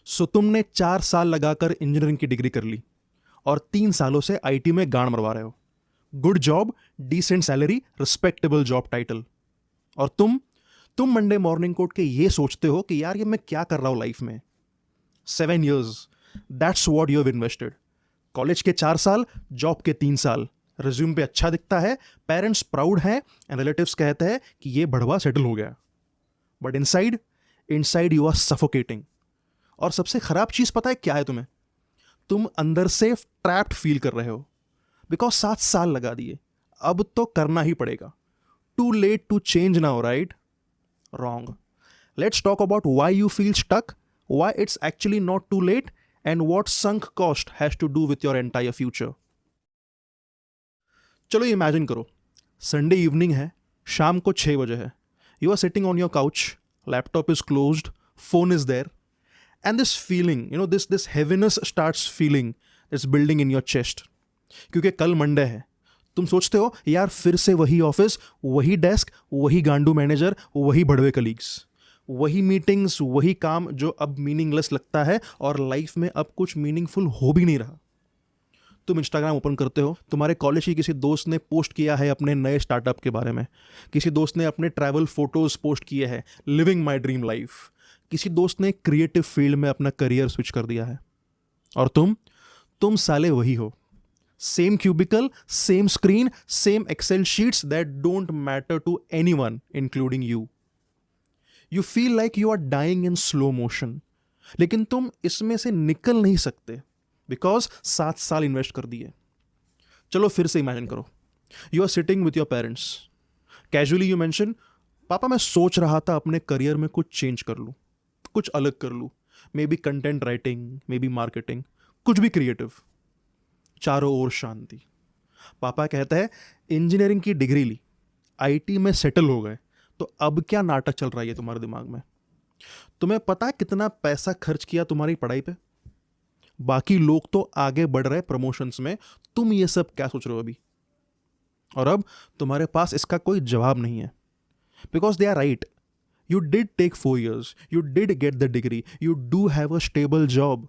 सो तुमने 4 साल लगाकर इंजीनियरिंग की डिग्री कर ली और 3 सालों से आईटी में गांड मरवा रहे हो। Good job, decent salary, respectable job title. और तुम मंडे मॉर्निंग को उठ के ये सोचते हो कि यार ये मैं क्या कर रहा हूं लाइफ में। 7 years, that's what you have invested. College के 4 साल, जॉब के 3 साल। रिज्यूम पे अच्छा दिखता है, पेरेंट्स प्राउड हैं एंड रिलेटिव्स कहते हैं कि ये बढ़वा सेटल हो गया। But inside inside you are suffocating. और सबसे खराब चीज पता है क्या है तुम्हें? तुम अंदर से ट्रैप्ड फील कर रहे हो बिकॉज 7 साल लगा दिए, अब तो करना ही पड़ेगा। Too late to change now, right? Wrong. Let's talk about why you feel stuck, why it's actually not too late and what sunk cost has to do with your entire future. चलो imagine करो, Sunday evening है, शाम को 6 बजे है। You are sitting on your couch, laptop is closed, phone is there, and this feeling, this heaviness starts feeling, it's building in your chest. क्योंकि कल Monday है, तुम सोचते हो यार फिर से वही ऑफिस, वही डेस्क, वही गांडू मैनेजर, वही बड़वे कलीग्स, वही मीटिंग्स, वही काम जो अब मीनिंगलेस लगता है और लाइफ में अब कुछ मीनिंगफुल हो भी नहीं रहा। तुम इंस्टाग्राम ओपन करते हो, तुम्हारे कॉलेज की किसी दोस्त ने पोस्ट किया है अपने नए स्टार्टअप के बारे में, किसी दोस्त ने अपने ट्रैवल फोटोज पोस्ट किए हैं, लिविंग माई ड्रीम लाइफ, किसी दोस्त ने क्रिएटिव फील्ड में अपना करियर स्विच कर दिया है। और तुम साले वही हो। Same cubicle, same screen, same Excel sheets that don't matter to anyone including you. You feel like you are dying in slow motion, लेकिन तुम इसमें से निकल नहीं सकते बिकॉज 7 साल इन्वेस्ट कर दिए। चलो फिर से इमेजिन करो, you are sitting with your parents, casually you mention, पापा मैं सोच रहा था अपने करियर में कुछ चेंज कर लूं, कुछ अलग कर लूं, may be content writing, may be marketing, कुछ भी क्रिएटिव। चारों ओर शांति। पापा कहता है इंजीनियरिंग की डिग्री ली, आईटी में सेटल हो गए, तो अब क्या नाटक चल रहा है तुम्हारे दिमाग में? तुम्हें पता है कितना पैसा खर्च किया तुम्हारी पढ़ाई पे? बाकी लोग तो आगे बढ़ रहे प्रमोशंस में, तुम ये सब क्या सोच रहे हो अभी? और अब तुम्हारे पास इसका कोई जवाब नहीं है because they are right. You did take 4 years, you did get the degree, you do have a stable job.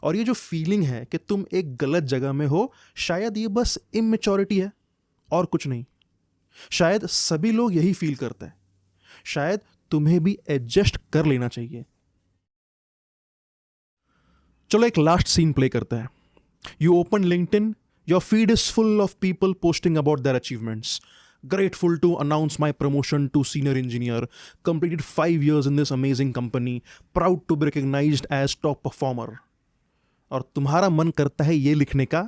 और ये जो फीलिंग है कि तुम एक गलत जगह में हो, शायद ये बस इमेच्योरिटी है और कुछ नहीं। शायद सभी लोग यही फील करते हैं। शायद तुम्हें भी एडजस्ट कर लेना चाहिए। चलो एक लास्ट सीन प्ले करते हैं। You open LinkedIn, your feed is full of people posting about their achievements. Grateful to announce my promotion to senior engineer, completed 5 years in this amazing company, proud to be recognized as top performer. और तुम्हारा मन करता है ये लिखने का,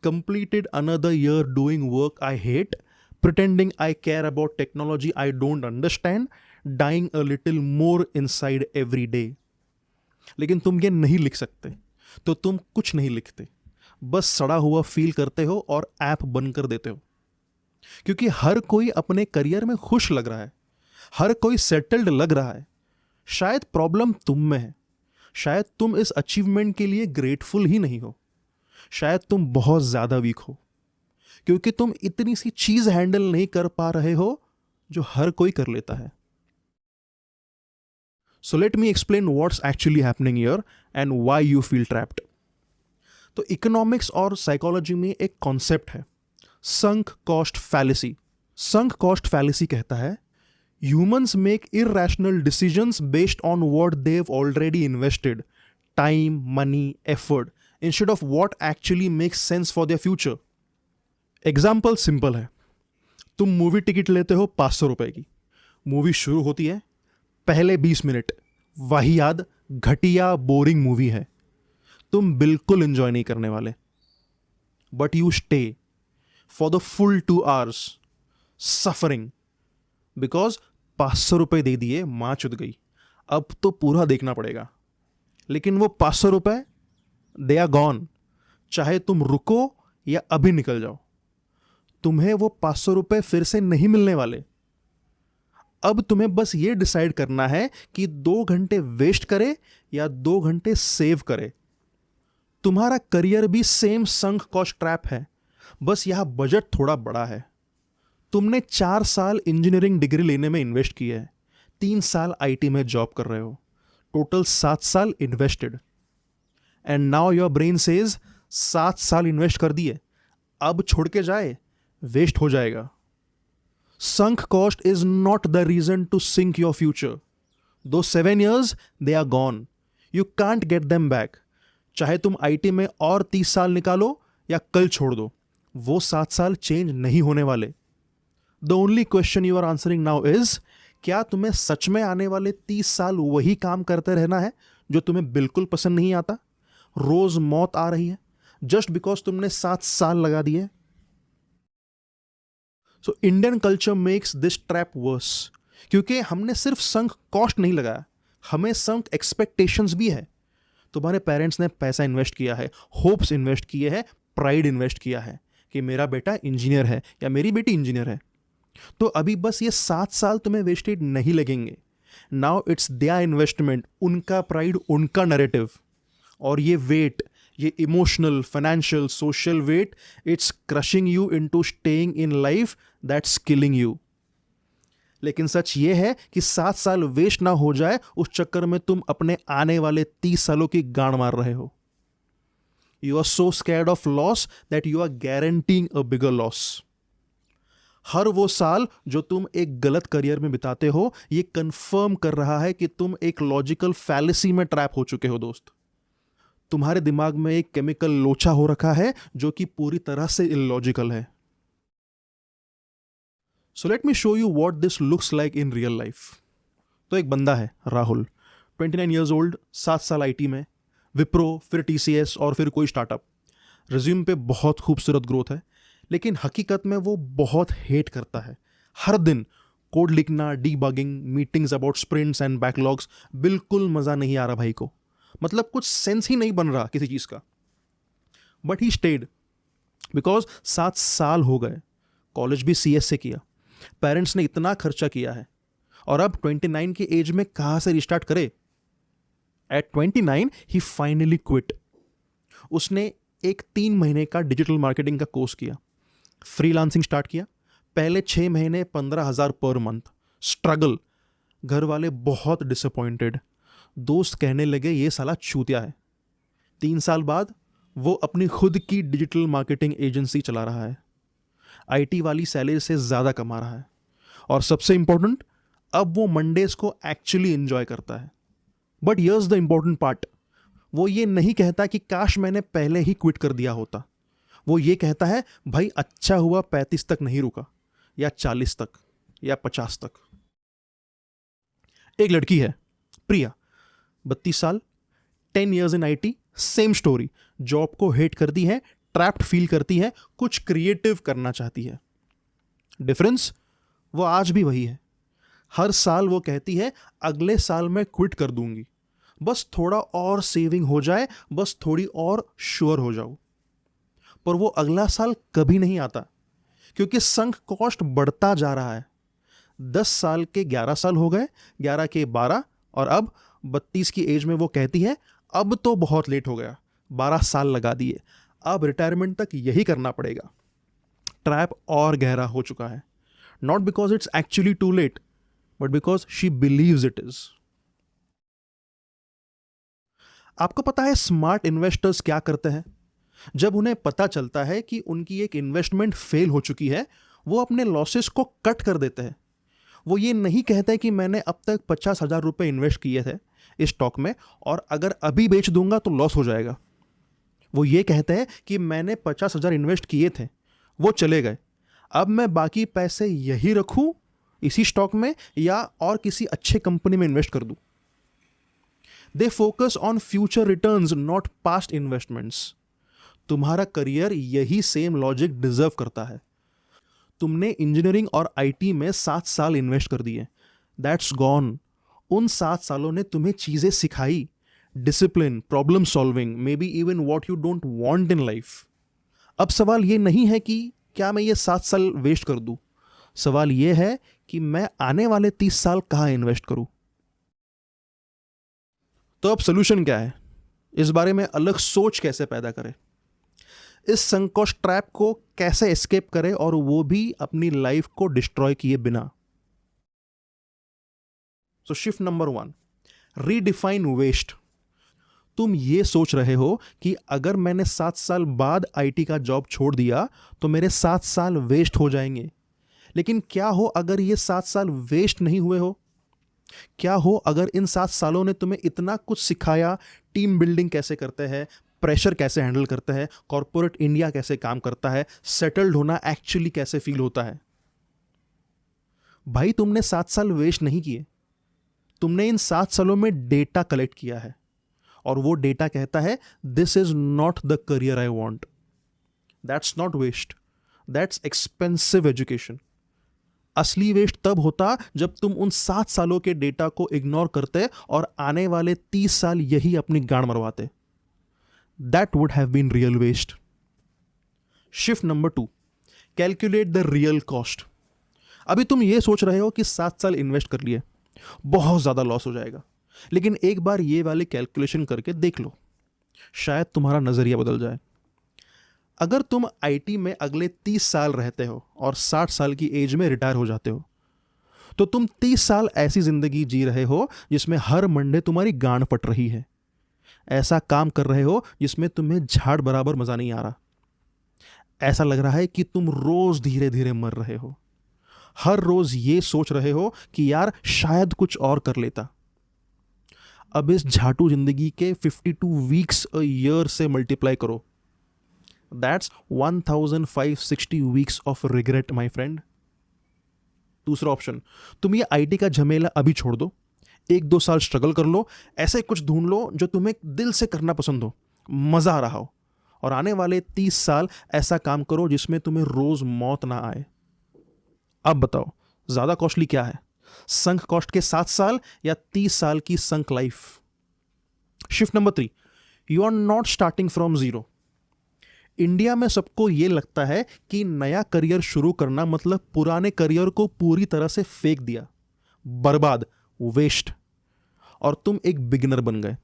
completed another year doing work I hate, pretending I care about technology I don't understand, dying a little more inside every day. लेकिन तुम ये नहीं लिख सकते, तो तुम कुछ नहीं लिखते, बस सड़ा हुआ फील करते हो और ऐप बंद कर देते हो। क्योंकि हर कोई अपने करियर में खुश लग रहा है, हर कोई सेटल्ड लग रहा है। शायद प्रॉब्लम तुम में है, शायद तुम इस अचीवमेंट के लिए ग्रेटफुल ही नहीं हो, शायद तुम बहुत ज्यादा वीक हो, क्योंकि तुम इतनी सी चीज हैंडल नहीं कर पा रहे हो जो हर कोई कर लेता है। So let me explain what's actually happening here and why you feel trapped. तो इकोनॉमिक्स और साइकोलॉजी में एक कॉन्सेप्ट है, sunk cost fallacy. Sunk cost fallacy कहता है humans make irrational decisions based on what they have already invested, time, money, effort, instead of what actually makes sense for their future. Example simple है, तुम movie ticket लेते हो 500 रुपए की, movie शुरू होती है, पहले 20 मिनट वाहियात, घटिया, बोरिंग मूवी है, तुम बिल्कुल एंजॉय नहीं करने वाले, but you stay for the full 2 hours suffering because 500 रुपए दे दिए, मां चुद गई, अब तो पूरा देखना पड़ेगा। लेकिन वो 500 रुपए दे आर गॉन, चाहे तुम रुको या अभी निकल जाओ, तुम्हें वो 500 रुपए फिर से नहीं मिलने वाले। अब तुम्हें बस ये डिसाइड करना है कि 2 घंटे वेस्ट करे या 2 घंटे सेव करे। तुम्हारा करियर भी सेम संक कॉस्ट ट्रैप है, बस यहां बजट थोड़ा बड़ा है। तुमने 4 साल इंजीनियरिंग डिग्री लेने में इन्वेस्ट किया है, 3 साल आईटी में जॉब कर रहे हो, टोटल 7 साल invested, and now your brain says 7 साल इन्वेस्ट कर दिए, अब छोड़ के जाए, वेस्ट हो जाएगा. Sunk cost is not the reason to sink your future. Those 7 years, they are gone. You can't get them back. चाहे तुम आईटी में और 30 साल निकालो या कल छोड़ दो, वो 7 साल चेंज नहीं होने वाले. The only question you are answering now is, क्या तुम्हें सच में आने वाले 30 साल वही काम करते रहना है जो तुम्हें बिल्कुल पसंद नहीं आता? रोज मौत आ रही है जस्ट बिकॉज तुमने 7 साल लगा दिए. So Indian culture makes this trap worse, क्योंकि हमने सिर्फ संक कॉस्ट नहीं लगाया, हमें संक एक्सपेक्टेशंस भी है. तुम्हारे पेरेंट्स ने पैसा इन्वेस्ट किया है, होप्स इन्वेस्ट किए हैं, प्राइड इन्वेस्ट किया है कि मेरा बेटा इंजीनियर है या मेरी बेटी इंजीनियर है. तो अभी बस ये 7 साल तुम्हें वेस्टेड नहीं लगेंगे. नाउ इट्स देयर इन्वेस्टमेंट, उनका प्राइड, उनका नैरेटिव. और ये वेट, ये emotional, financial, social weight, it's crushing you into staying in life that's killing you. लेकिन सच ये है कि 7 साल वेस्ट ना हो जाए उस चक्कर में तुम अपने आने वाले 30 सालों की गांड मार रहे हो. You are so scared of loss that you are guaranteeing a bigger loss. हर वो साल जो तुम एक गलत करियर में बिताते हो, ये कंफर्म कर रहा है कि तुम एक लॉजिकल फैलेसी में ट्रैप हो चुके हो दोस्त. तुम्हारे दिमाग में एक केमिकल लोचा हो रखा है जो कि पूरी तरह से इलॉजिकल है. So let me show you what this looks like in real life. तो एक बंदा है राहुल, 29 ईयर्स ओल्ड, 7 साल आईटी में, विप्रो, फिर टीसीएस और फिर कोई स्टार्टअप. रिज्यूम पे बहुत खूबसूरत ग्रोथ है, लेकिन हकीकत में वो बहुत हेट करता है. हर दिन कोड लिखना, debugging, meetings about sprints and backlogs, बिल्कुल मज़ा नहीं आ रहा भाई को. मतलब कुछ सेंस ही नहीं बन रहा किसी चीज़ का. बट ही स्टेड बिकॉज 7 साल हो गए. कॉलेज भी सीएस से किया, पेरेंट्स ने इतना खर्चा किया है, और अब 29 की एज में कहाँ से रिस्टार्ट करे. एट 29 ही फाइनली क्विट. उसने एक 3 महीने का डिजिटल मार्केटिंग का कोर्स किया, फ्रीलांसिंग स्टार्ट किया. पहले 6 महीने 15,000 पर मंथ, स्ट्रगल. घर वाले बहुत डिसअपॉइंटेड, दोस्त कहने लगे ये साला चूतिया है. 3 साल बाद वो अपनी खुद की डिजिटल मार्केटिंग एजेंसी चला रहा है, आईटी वाली सैलरी से ज़्यादा कमा रहा है, और सबसे इंपॉर्टेंट, अब वो मंडेज को एक्चुअली एंजॉय करता है. But here's the important part, वो ये नहीं कहता कि काश मैंने पहले ही क्विट कर दिया होता. वो ये कहता है भाई अच्छा हुआ 35 तक नहीं रुका, या 40 तक, या 50 तक. एक लड़की है प्रिया, 32 साल, 10 years in IT, same story. Job को हेट करती है, ट्रैप्ड फील करती है, कुछ क्रिएटिव करना चाहती है. डिफरेंस, वो आज भी वही है. हर साल वो कहती है अगले साल मैं क्विट कर दूंगी, बस थोड़ा और सेविंग हो जाए, बस थोड़ी और श्योर हो जाऊं. पर वो अगला साल कभी नहीं आता, क्योंकि संक कॉस्ट बढ़ता जा रहा है. 10 साल के 11 साल हो गए, 11 के 12, और अब 32 की एज में वो कहती है अब तो बहुत लेट हो गया, 12 साल लगा दिए, अब रिटायरमेंट तक यही करना पड़ेगा. ट्रैप और गहरा हो चुका है, not because it's actually too late, but because she believes it is. आपको पता है स्मार्ट इन्वेस्टर्स क्या करते हैं? जब उन्हें पता चलता है कि उनकी एक इन्वेस्टमेंट फेल हो चुकी है, वो अपने लॉसेस को कट कर देते हैं. वो ये नहीं कहते कि मैंने अब तक 50,000 रुपये इन्वेस्ट किए थे इस स्टॉक में, और अगर अभी बेच दूंगा तो लॉस हो जाएगा. वो ये कहते हैं कि मैंने 50,000 इन्वेस्ट किए थे, वो चले गए, अब मैं बाकी पैसे यही रखूं इसी स्टॉक में, या और किसी अच्छे कंपनी में इन्वेस्ट कर दूं. They focus on future returns, not past investments. तुम्हारा करियर यही सेम लॉजिक डिजर्व करता है. तुमने इंजीनियरिंग और आईटी में 7 साल इन्वेस्ट कर दिए, दैट्स गॉन. उन 7 सालों ने तुम्हें चीज़ें सिखाई, discipline, problem solving, may be even what you don't want in life. अब सवाल ये नहीं है कि क्या मैं ये 7 साल वेस्ट कर दूं, सवाल ये है कि मैं आने वाले 30 साल कहाँ इन्वेस्ट करूं. तो अब सोल्यूशन क्या है? इस बारे में अलग सोच कैसे पैदा करें, इस संकोच ट्रैप को कैसे एस्केप करें, और वो भी अपनी लाइफ को डिस्ट्रॉय किए बिना. सो शिफ्ट नंबर 1, रीडिफाइन वेस्ट। तुम ये सोच रहे हो कि अगर मैंने 7 साल बाद आईटी का जॉब छोड़ दिया तो मेरे 7 साल वेस्ट हो जाएंगे। लेकिन क्या हो अगर ये 7 साल वेस्ट नहीं हुए हो? क्या हो अगर इन 7 सालों ने तुम्हें इतना कुछ सिखाया, टीम बिल्डिंग कैसे करते हैं, प्रेशर कैसे हैंडल करते हैं, कॉर्पोरेट इंडिया कैसे काम करता है, सेटल्ड होना एक्चुअली कैसे फील होता है। भाई तुमने 7 साल वेस्ट नहीं किए, तुमने इन 7 सालों में डेटा कलेक्ट किया है और वो डेटा कहता है this is not the career I want. That's not waste, that's expensive education. असली वेस्ट तब होता जब तुम उन 7 सालों के डेटा को इग्नोर करते और आने वाले 30 साल यही अपनी गांड मरवाते। That would have been real waste. Shift number 2, calculate the real cost. अभी तुम ये सोच रहे हो कि 7 साल इन्वेस्ट कर लिए, बहुत ज़्यादा लॉस हो जाएगा, लेकिन एक बार ये वाली कैलकुलेशन करके देख लो, शायद तुम्हारा नज़रिया बदल जाए। अगर तुम आईटी में अगले 30 साल रहते हो और 60 साल की एज में रिटायर हो जाते हो, तो तुम 30 साल ऐसी ज़िंदगी जी रहे हो जिसमें हर मंडे तुम्हारी गांड फट रही है। ऐसा काम कर रहे हो जिसमें तुम्हें झाड़ बराबर मज़ा नहीं आ रहा। ऐसा लग रहा है कि तुम रोज़ धीरे धीरे मर रहे हो। हर रोज़ ये सोच रहे हो कि यार शायद कुछ और कर लेता। अब इस झाटू जिंदगी के 52 वीक्स अ ईयर से मल्टीप्लाई करो। That's 1560 weeks of regret my friend. दूसरा ऑप्शन, तुम ये आईटी का झमेला अभी छोड़ दो, 1-2 साल स्ट्रगल कर लो, ऐसे कुछ ढूंढ लो जो तुम्हें दिल से करना पसंद हो, मज़ा आ रहा हो, और आने वाले 30 साल ऐसा काम करो जिसमें तुम्हें रोज़ मौत ना आए। अब बताओ ज़्यादा कॉस्टली क्या है, संक कॉस्ट के 7 साल या 30 साल की sunk life? Shift number 3, you are not starting from zero. India में सबको ये लगता है कि नया करियर शुरू करना मतलब पुराने करियर को पूरी तरह से फेंक दिया, बर्बाद, वेस्ट, और तुम एक बिगिनर बन गए।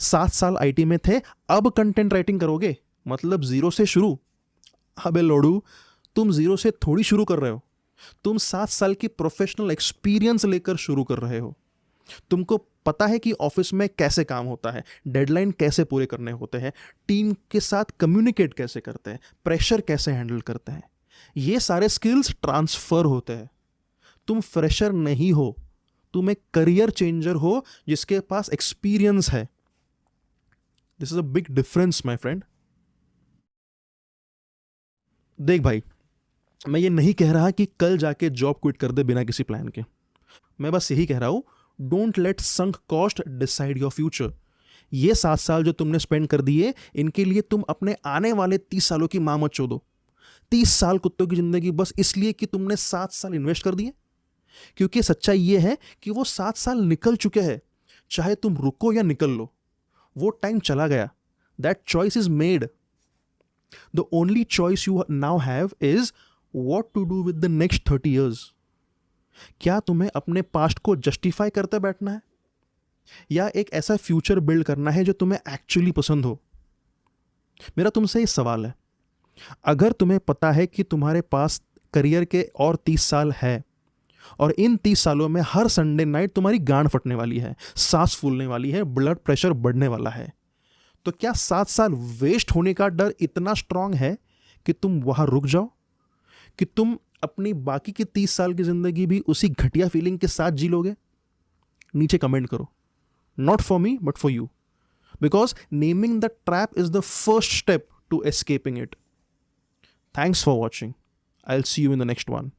7 साल आईटी में थे, अब कंटेंट राइटिंग करोगे मतलब जीरो से शुरू। अबे लोडू, तुम जीरो से थोड़ी शुरू कर रहे हो, तुम 7 साल की प्रोफेशनल एक्सपीरियंस लेकर शुरू कर रहे हो। तुमको पता है कि ऑफिस में कैसे काम होता है, डेडलाइन कैसे पूरे करने होते हैं, टीम के साथ कम्युनिकेट कैसे करते हैं, प्रेशर कैसे हैंडल करते हैं। ये सारे स्किल्स ट्रांसफर होते हैं। तुम फ्रेशर नहीं हो, तुम एक करियर चेंजर हो जिसके पास एक्सपीरियंस है। This is a big difference my friend. देख भाई, मैं ये नहीं कह रहा कि कल जाके जॉब क्विट कर दे बिना किसी प्लान के। मैं बस यही कह रहा हूं, don't let sunk cost decide your future. ये 7 साल जो तुमने स्पेंड कर दिए, इनके लिए तुम अपने आने वाले 30 सालों की मां मत चोदो। 30 साल कुत्तों की जिंदगी बस इसलिए कि तुमने 7 साल इन्वेस्ट कर दिए। क्योंकि सच्चाई ये है कि वो 7 साल निकल चुके हैं, चाहे तुम रुको या निकल लो, वो टाइम चला गया। That choice is made. The only choice you now have is what to do with the next 30 years। क्या तुम्हें अपने पास्ट को जस्टिफाई करते बैठना है या एक ऐसा फ्यूचर बिल्ड करना है जो तुम्हें एक्चुअली पसंद हो? मेरा तुमसे ये सवाल है, अगर तुम्हें पता है कि तुम्हारे पास करियर के और 30 साल है और इन 30 सालों में हर संडे नाइट तुम्हारी गांड फटने वाली है, सांस फूलने वाली है, ब्लड प्रेशर बढ़ने वाला है, तो क्या 7 साल वेस्ट होने का डर इतना स्ट्रांग है कि तुम वहां रुक जाओ, कि तुम अपनी बाकी की 30 साल की जिंदगी भी उसी घटिया फीलिंग के साथ जी लोगे? नीचे कमेंट करो। Not for me but for you, because naming the trap is the first step to escaping it. Thanks for watching. I will see you in the next one.